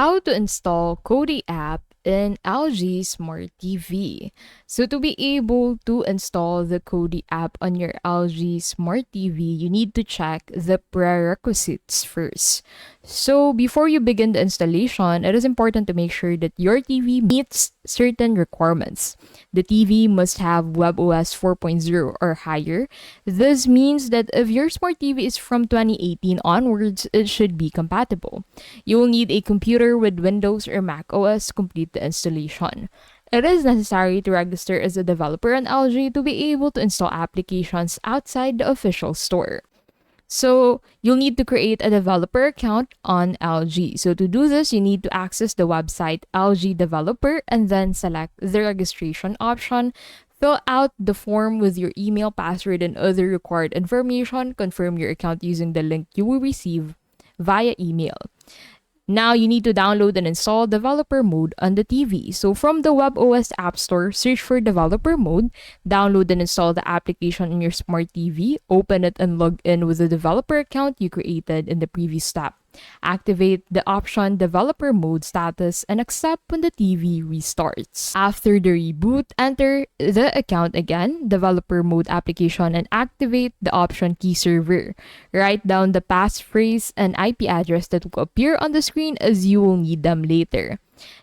How to install Kodi app in LG Smart TV. So to be able to install the Kodi app on your LG Smart TV, you need to check the prerequisites first. So before you begin the installation, it is important to make sure that your TV meets certain requirements. The TV must have WebOS 4.0 or higher. This means that if your smart TV is from 2018 onwards, it should be compatible. You will need a computer with Windows or Mac OS to complete the installation. It is necessary to register as a developer on LG to be able to install applications outside the official store. So you'll need to create a developer account on LG. So to do this, you need to access the website LG Developer and then select the registration option. Fill out the form with your email, password, and other required information. Confirm your account using the link you will receive via email. Now you need to download and install developer mode on the TV. So from the WebOS App Store, search for developer mode, download and install the application on your smart TV, open it and log in with the developer account you created in the previous step. Activate the option developer mode status and accept when the TV restarts. After the reboot, enter the account again, developer mode application, and activate the option key server. Write down the passphrase and IP address that will appear on the screen as you will need them later.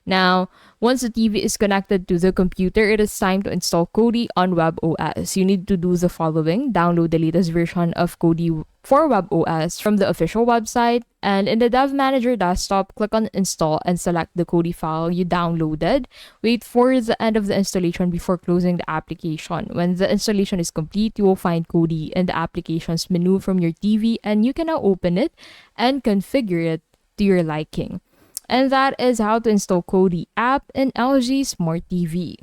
Now, once the TV is connected to the computer, it is time to install Kodi on WebOS. You need to do the following. Download the latest version of Kodi for WebOS from the official website, and in the Dev Manager desktop, click on Install and select the Kodi file you downloaded. Wait for the end of the installation before closing the application. When the installation is complete, you will find Kodi in the Applications menu from your TV, and you can now open it and configure it to your liking. And that is how to install Kodi app in LG Smart TV.